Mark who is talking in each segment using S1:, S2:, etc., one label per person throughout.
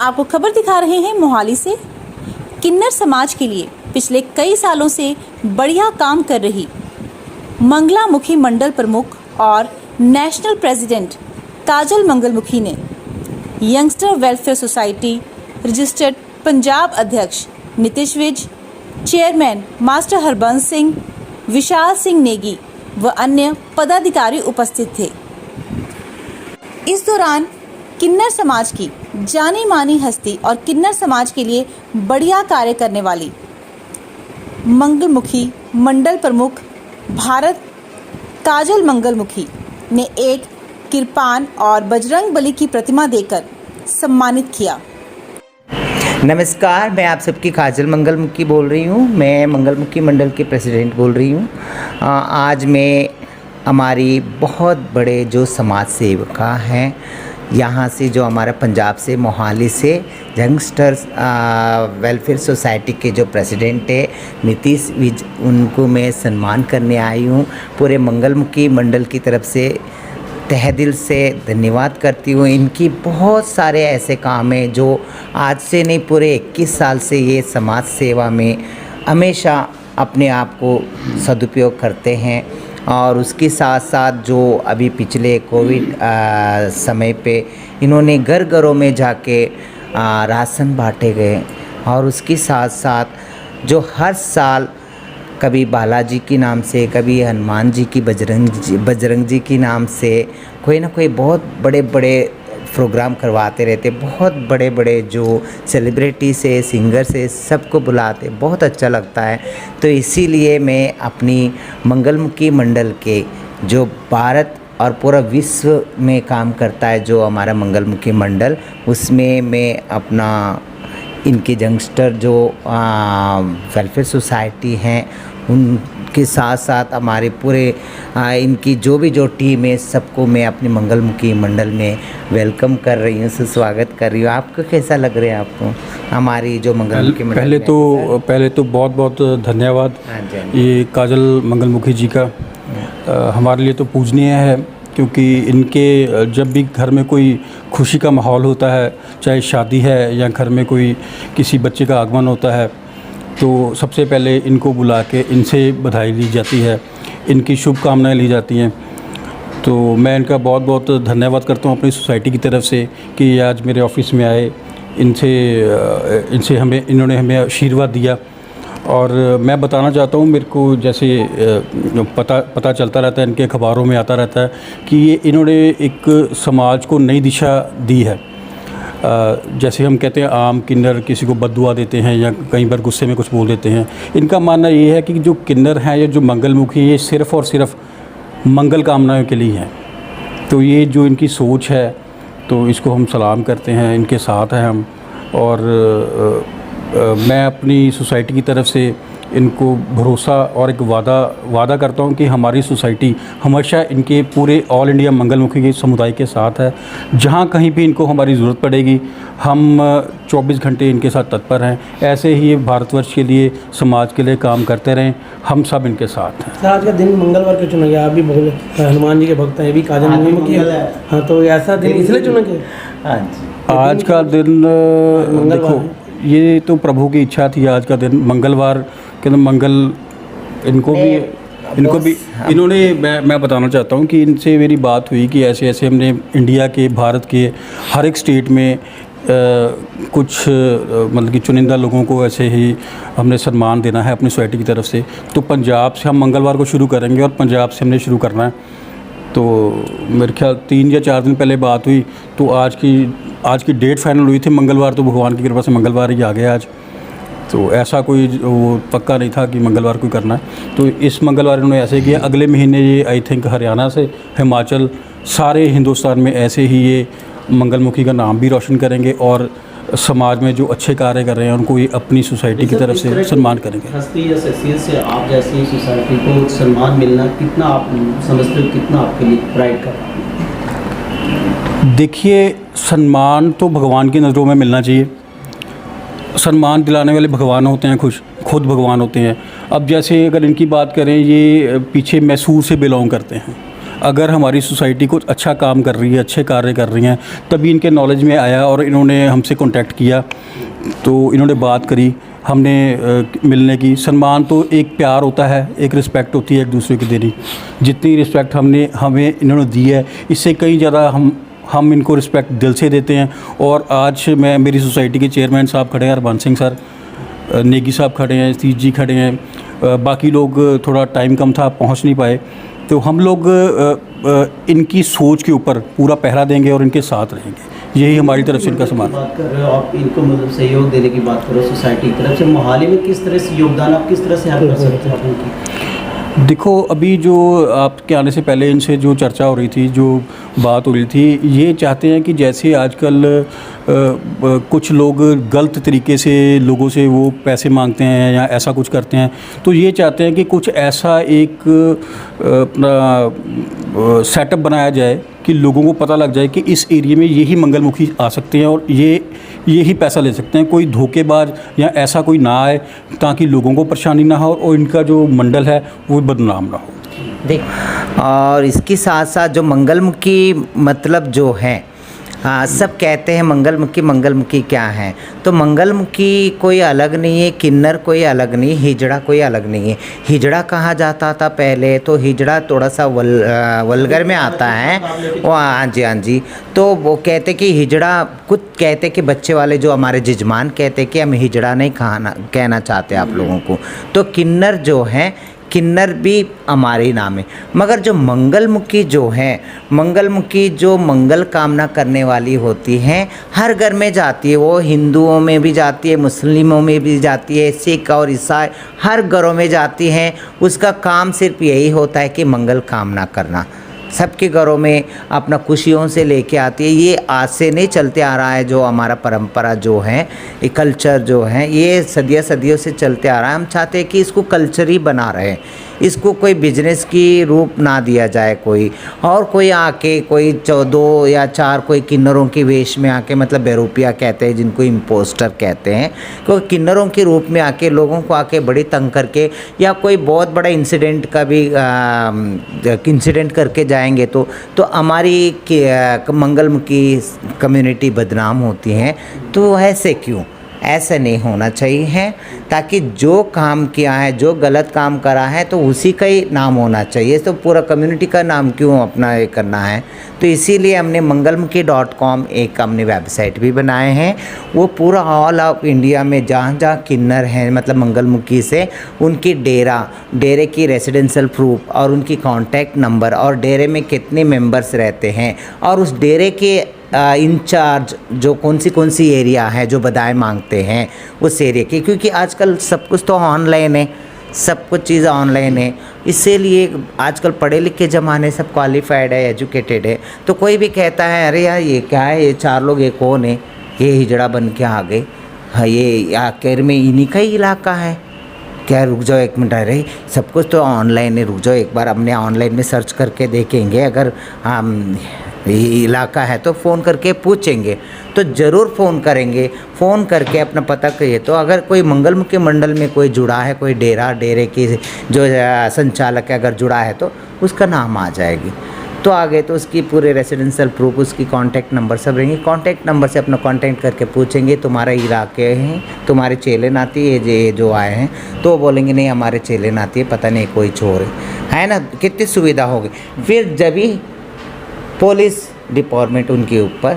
S1: आपको खबर दिखा रहे हैं मोहाली से। किन्नर समाज के लिए पिछले कई सालों से बढ़िया काम कर रही मंगलामुखी मंडल प्रमुख और नेशनल प्रेसिडेंट काजल मंगलमुखी ने youngster welfare society registered Punjab अध्यक्ष नीतीश विज, चेयरमैन मास्टर हरबंस सिंह, विशाल सिंह नेगी व अन्य पदाधिकारी उपस्थित थे। इस दौरान किन्नर समाज की जानी मानी हस्ती और किन्नर समाज के लिए बढ़िया कार्य करने वाली मंगलमुखी मंडल प्रमुख भारत काजल मंगलमुखी ने एक किरपान और बजरंग बली की प्रतिमा देकर सम्मानित किया।
S2: नमस्कार, मैं आप सबकी काजल मंगलमुखी बोल रही हूँ। मैं मंगलमुखी मंडल के प्रेसिडेंट बोल रही हूँ। आज मैं हमारी बहुत बड़े जो समाज सेविका हैं यहाँ से, जो हमारा पंजाब से मोहाली से यंगस्टर्स वेलफेयर सोसाइटी के जो प्रेसिडेंट है नीतीश विज, उनको मैं सम्मान करने आई हूँ। पूरे मंगलमुखी मंडल की तरफ से तहे दिल से धन्यवाद करती हूँ। इनकी बहुत सारे ऐसे काम हैं जो आज से नहीं, पूरे 21 साल से ये समाज सेवा में हमेशा अपने आप को सदुपयोग करते हैं। और उसके साथ साथ जो अभी पिछले कोविड समय पे इन्होंने घर घरों में जाके राशन बांटे गए, और उसके साथ साथ जो हर साल कभी बालाजी के नाम से, कभी हनुमान जी की, बजरंग जी के नाम से कोई ना कोई बहुत बड़े बड़े प्रोग्राम करवाते रहते। बहुत बड़े बड़े जो सेलिब्रिटी से, सिंगर से, सबको बुलाते, बहुत अच्छा लगता है। तो इसीलिए मैं अपनी मंगलमुखी मंडल के जो भारत और पूरा विश्व में काम करता है जो हमारा मंगलमुखी मंडल, उसमें मैं अपना इनके यंगस्टर जो वेलफेयर सोसाइटी हैं उनके साथ साथ हमारे पूरे इनकी जो टीम है, सबको मैं अपने मंगलमुखी मंडल में वेलकम कर रही हूँ, स्वागत कर रही हूँ। आपको कैसा लग रहा है आपको हमारी जो मंगलमुखी मंडल?
S3: पहले तो बहुत बहुत धन्यवाद ये काजल मंगलमुखी जी का। हमारे लिए तो पूजनीय है, क्योंकि इनके जब भी घर में कोई खुशी का माहौल होता है, चाहे शादी है या घर में कोई किसी बच्चे का आगमन होता है, तो सबसे पहले इनको बुला के इनसे बधाई ली जाती है, इनकी शुभकामनाएं ली जाती हैं। तो मैं इनका बहुत बहुत धन्यवाद करता हूँ अपनी सोसाइटी की तरफ से कि आज मेरे ऑफिस में आए, इन्होंने हमें आशीर्वाद दिया। और मैं बताना चाहता हूँ, मेरे को जैसे पता चलता रहता है, इनके अखबारों में आता रहता है कि ये इन्होंने एक समाज को नई दिशा दी है। जैसे हम कहते हैं आम किन्नर किसी को बद्दुआ देते हैं या कई बार गुस्से में कुछ बोल देते हैं, इनका मानना ये है कि जो किन्नर हैं या जो मंगलमुखी, ये सिर्फ़ और सिर्फ मंगल कामनाओं के लिए हैं। तो ये जो इनकी सोच है, तो इसको हम सलाम करते हैं, इनके साथ हैं हम। और मैं अपनी सोसाइटी की तरफ से इनको भरोसा और एक वादा करता हूं कि हमारी सोसाइटी हमेशा इनके पूरे ऑल इंडिया मंगलमुखी के समुदाय के साथ है। जहां कहीं भी इनको हमारी ज़रूरत पड़ेगी, हम 24 घंटे इनके साथ तत्पर हैं। ऐसे ही भारतवर्ष के लिए, समाज के लिए काम करते रहें, हम सब इनके साथ हैं।
S4: सर, आज का दिन मंगलवार क्यों चुना गया? आप भी बहुत हनुमान जी के भक्त हैं, ये भी काजल मंगलमुखी है। हाँ, तो ऐसा दिन इसलिए चुना गया?
S3: आज का दिन देखो, ये तो प्रभु की इच्छा थी। आज का दिन मंगलवार के मंगल इनको भी इन्होंने मैं बताना चाहता हूँ कि इनसे मेरी बात हुई कि ऐसे हमने इंडिया के, भारत के हर एक स्टेट में कुछ मतलब कि चुनिंदा लोगों को ऐसे ही हमने सम्मान देना है अपनी सोसाइटी की तरफ से। तो पंजाब से हम मंगलवार को शुरू करेंगे और पंजाब से हमने शुरू करना है। तो मेरे ख्याल 3 या 4 दिन पहले बात हुई, तो आज की डेट फाइनल हुई थी मंगलवार। तो भगवान की कृपा से मंगलवार ही आ गया आज। तो ऐसा कोई वो पक्का नहीं था कि मंगलवार को करना है। तो इस मंगलवार इन्होंने ऐसे किया। अगले महीने ये आई थिंक हरियाणा से, हिमाचल, सारे हिंदुस्तान में ऐसे ही ये मंगलमुखी का नाम भी रोशन करेंगे और समाज में जो अच्छे कार्य कर रहे हैं उनको ये अपनी सोसाइटी की तरफ से सम्मान करेंगे।
S5: हस्ती या शख्सियत से आप जैसी सोसाइटी को सम्मान मिलना कितना आप समझते हो, कितना आपके लिए प्राइड का?
S3: देखिए, सम्मान तो भगवान की नज़रों में मिलना चाहिए। सम्मान दिलाने वाले भगवान होते हैं, खुद भगवान होते हैं। अब जैसे अगर इनकी बात करें, ये पीछे मैसूर से बिलोंग करते हैं। अगर हमारी सोसाइटी कुछ अच्छा काम कर रही है, अच्छे कार्य कर रही हैं, तभी इनके नॉलेज में आया और इन्होंने हमसे कांटेक्ट किया, तो इन्होंने बात करी, हमने मिलने की। सम्मान तो एक प्यार होता है, एक रिस्पेक्ट होती है एक दूसरे की देनी। जितनी रिस्पेक्ट हमें इन्होंने दी है, इससे कई ज़्यादा हम इनको रिस्पेक्ट दिल से देते हैं। और आज मेरी सोसाइटी के चेयरमैन साहब खड़े हैं, हरबंस सिंह सर, नेगी साहब खड़े हैं, सतीश जी खड़े हैं, बाकी लोग थोड़ा टाइम कम था, पहुंच नहीं पाए, तो हम लोग इनकी सोच के ऊपर पूरा पहरा देंगे और इनके साथ रहेंगे। यही हमारी तरफ से इनका सम्मान।
S5: बात कर रहे हो आप, इनको मतलब सहयोग देने की बात करो सोसाइटी की तरफ से, मोहाली में किस तरह से योगदान, आप किस तरह से हेल्प कर सकते हो आप उनकी?
S3: देखो, अभी जो आपके आने से पहले इनसे जो चर्चा हो रही थी, जो बात हो रही थी, ये चाहते हैं कि जैसे आजकल कुछ लोग गलत तरीके से लोगों से वो पैसे मांगते हैं या ऐसा कुछ करते हैं, तो ये चाहते हैं कि कुछ ऐसा एक अपना सेटअप बनाया जाए कि लोगों को पता लग जाए कि इस एरिया में यही मंगलमुखी आ सकते हैं और यही पैसा ले सकते हैं। कोई धोखेबाज या ऐसा कोई ना आए, ताकि लोगों को परेशानी ना हो और इनका जो मंडल है वो बदनाम ना हो।
S2: देख, और इसके साथ साथ जो मंगलमुखी मतलब जो है, सब कहते हैं मंगलमुखी क्या है, तो मंगलमुखी कोई अलग नहीं है, किन्नर कोई अलग नहीं, हिजड़ा कोई अलग नहीं है। हिजड़ा कहा जाता था पहले, तो हिजड़ा थोड़ा सा वल्गर में आता है वो। हाँ जी, तो वो कहते कि हिजड़ा, कुछ कहते कि बच्चे वाले जो हमारे जजमान कहते कि हम हिजड़ा नहीं कहना चाहते आप लोगों को, तो किन्नर जो है, किन्नर भी हमारे नाम है। मगर जो मंगलमुखी जो है, मंगलमुखी जो मंगल कामना करने वाली होती हैं, हर घर में जाती है। वो हिंदुओं में भी जाती है, मुस्लिमों में भी जाती है, सिख और ईसाई हर घरों में जाती हैं। उसका काम सिर्फ यही होता है कि मंगल कामना करना। सबके घरों में अपना खुशियों से लेके आती है। ये आज से नहीं चलते आ रहा है, जो हमारा परंपरा जो है, ये कल्चर जो है, ये सदियों से चलते आ रहा है। हम चाहते हैं कि इसको कल्चर ही बना रहे, इसको कोई बिजनेस की रूप ना दिया जाए। कोई आके कोई 14 या 4 कोई किन्नरों के वेश में आके, मतलब बेरूपिया कहते हैं जिनको, इम्पोस्टर कहते हैं, कोई किन्नरों के रूप में आके लोगों को आके बड़ी तंग करके, या कोई बहुत बड़ा इंसिडेंट का भी इंसिडेंट करके जाएंगे तो हमारी मंगलमुखी कम्युनिटी बदनाम होती हैं। तो ऐसे क्यों? ऐसा नहीं होना चाहिए है, ताकि जो काम किया है, जो गलत काम करा है, तो उसी का ही नाम होना चाहिए। तो पूरा कम्युनिटी का नाम क्यों अपना ये करना है? तो इसीलिए हमने मंगलमुखी.com एक हमने वेबसाइट भी बनाए हैं। वो पूरा ऑल ऑफ इंडिया में जहाँ जहाँ किन्नर हैं, मतलब मंगलमुखी से, उनकी डेरे की रेजिडेंशियल प्रूफ और उनकी कॉन्टैक्ट नंबर और डेरे में कितने मेंबर्स रहते हैं और उस डेरे के इंचार्ज जो कौन सी एरिया है जो बधाई मांगते हैं उस एरिया की, क्योंकि आजकल सब कुछ तो ऑनलाइन है, सब कुछ चीज़ ऑनलाइन है। इसीलिए आजकल पढ़े लिखे ज़माने, सब क्वालिफाइड है, एजुकेटेड है। तो कोई भी कहता है अरे यार ये क्या है, ये 4 लोग ये कौन है, ये हिजड़ा बन के आ गए, हाँ ये आखिर में इन्हीं का ही इलाका है क्या? रुक जाओ एक मिनट, अरे सब कुछ तो ऑनलाइन है, रुक जाओ एक बार हमने ऑनलाइन में सर्च करके देखेंगे। अगर हम ये इलाका है तो फ़ोन करके पूछेंगे, तो ज़रूर फ़ोन करेंगे। फ़ोन करके अपना पता करिए। तो अगर कोई मंगलमुखी मंडल में कोई जुड़ा है, कोई डेरे की जो संचालक है अगर जुड़ा है, तो उसका नाम आ जाएगी। तो आगे तो उसकी पूरे रेजिडेंशियल प्रूफ, उसकी कॉन्टैक्ट नंबर सब रहेंगे। कॉन्टैक्ट नंबर से अपना कॉन्टैक्ट करके पूछेंगे तुम्हारा इलाके हैं, तुम्हारे चेले नाती ये जो आए हैं, तो बोलेंगे नहीं हमारे चेले नाती है, पता नहीं कोई चोर है ना। कितनी सुविधा होगी। फिर जब ही पुलिस डिपार्टमेंट उनके ऊपर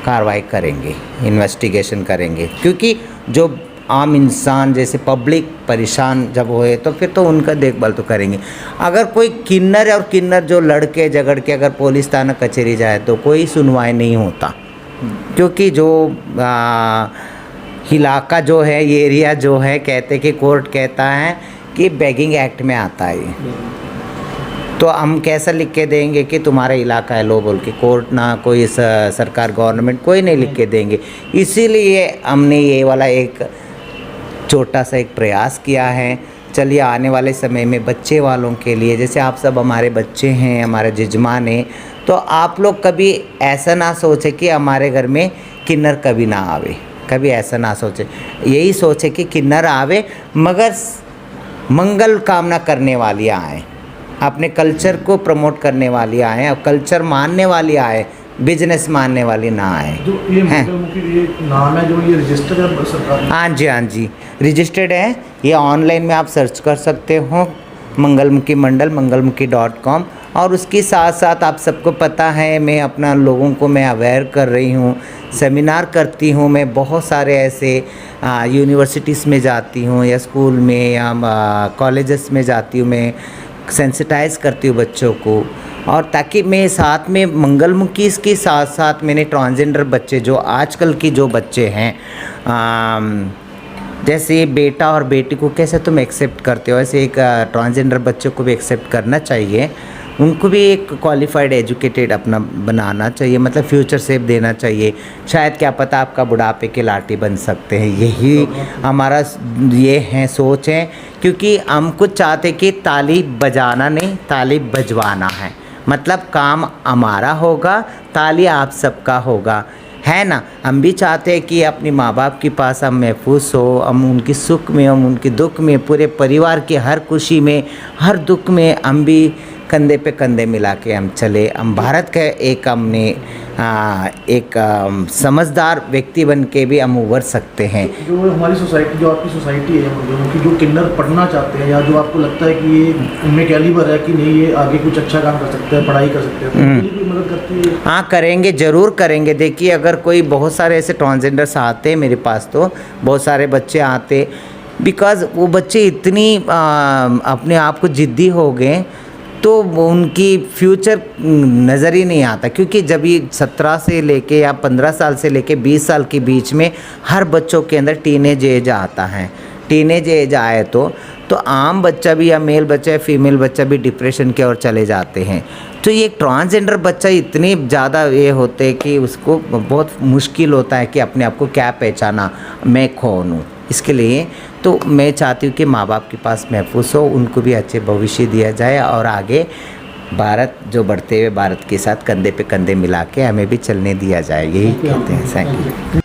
S2: कार्रवाई करेंगे, इन्वेस्टिगेशन करेंगे, क्योंकि जो आम इंसान जैसे पब्लिक परेशान जब होए तो फिर तो उनका देखभाल तो करेंगे। अगर कोई किन्नर जो लड़के झगड़ के अगर पुलिस थाना कचहरी जाए तो कोई सुनवाई नहीं होता, क्योंकि जो इलाका जो है, ये एरिया जो है, कहते कि कोर्ट कहता है कि बेगिंग एक्ट में आता है। तो हम कैसा लिख के देंगे कि तुम्हारा इलाका है लो बोल के? कोर्ट ना कोई सरकार, गवर्नमेंट कोई नहीं लिख के देंगे। इसीलिए हमने ये वाला एक छोटा सा एक प्रयास किया है। चलिए आने वाले समय में बच्चे वालों के लिए, जैसे आप सब हमारे बच्चे हैं, हमारे जजमान हैं, तो आप लोग कभी ऐसा ना सोचे कि हमारे घर में किन्नर कभी ना आवे, कभी ऐसा ना सोचे। यही सोचे कि किन्नर आवे मगर मंगल कामना करने वाली आए, अपने कल्चर को प्रमोट करने वाली आए, और कल्चर मानने वाली आए, बिजनेस मानने वाली ना आए।
S6: जो ये
S2: हैं?
S6: मंगलमुखी ये नाम है, जो ये रजिस्टर्ड है सरकार में?
S2: हाँ जी, रजिस्टर्ड है। ये ऑनलाइन में आप सर्च कर सकते हो, मंगलमुखी मंडल mangalmukhi.com। और उसके साथ साथ आप सबको पता है, मैं अपना लोगों को मैं अवेयर कर रही हूँ, सेमिनार करती हूँ। मैं बहुत सारे ऐसे यूनिवर्सिटीज़ में जाती हूँ, या स्कूल में, या कॉलेजेस में जाती हूँ। मैं सेंसिटाइज़ करती हूँ बच्चों को, और ताकि मैं साथ में मंगलमुखी के साथ साथ मैंने ट्रांसजेंडर बच्चे, जो आजकल की जो बच्चे हैं, जैसे बेटा और बेटी को कैसे तुम एक्सेप्ट करते हो, ऐसे एक ट्रांसजेंडर बच्चों को भी एक्सेप्ट करना चाहिए। उनको भी एक क्वालिफाइड एजुकेटेड अपना बनाना चाहिए, मतलब फ्यूचर सेफ देना चाहिए। शायद क्या पता आपका बुढ़ापे के लाठी बन सकते हैं। यही हमारा ये है, सोच है, क्योंकि हम कुछ चाहते कि ताली बजाना नहीं, ताली बजवाना है। मतलब काम हमारा होगा, ताली आप सबका होगा, है ना। हम भी चाहते हैं कि अपने माँ बाप के पास हम महफूज हो, हम उनकी सुख में, हम उनके दुख में, पूरे परिवार की हर खुशी में, हर दुख में हम भी कंधे पे कंधे मिला के हम चले। हम भारत के एक हमने एक समझदार व्यक्ति बन के भी हम उभर सकते हैं।
S6: जो हमारी सोसाइटी, जो आपकी सोसाइटी है मंगलमुखी, जो किन्नर पढ़ना चाहते हैं, या जो आपको लगता है कि ये उनमें कैलिबर है कि नहीं, ये आगे कुछ अच्छा काम कर सकते हैं, पढ़ाई कर सकते हैं, तो उनके लिए भी मदद करती है?
S2: हाँ, करेंगे, ज़रूर करेंगे। देखिए, अगर कोई बहुत सारे ऐसे ट्रांसजेंडर्स आते हैं मेरे पास, तो बहुत सारे बच्चे आते, बिकॉज़ वो बच्चे इतनी अपने आप को ज़िद्दी हो गए, तो उनकी फ्यूचर नज़र ही नहीं आता। क्योंकि जब ये 17 से लेके या 15 साल से लेके 20 साल के बीच में हर बच्चों के अंदर टीनेज एज आता है। टीनेज एज आए तो आम बच्चा भी, या मेल बच्चा या फीमेल बच्चा भी डिप्रेशन की ओर चले जाते हैं। तो ये ट्रांसजेंडर बच्चा इतनी ज़्यादा ये होते हैं कि उसको बहुत मुश्किल होता है कि अपने आप को क्या पहचाना, मैं कौन हूँ। इसके लिए तो मैं चाहती हूँ कि माँ बाप के पास महफूज हो, उनको भी अच्छे भविष्य दिया जाए, और आगे भारत जो बढ़ते हुए भारत के साथ कंधे पे कंधे मिला के हमें भी चलने दिया जाए। यही कहते हैं। Thank you.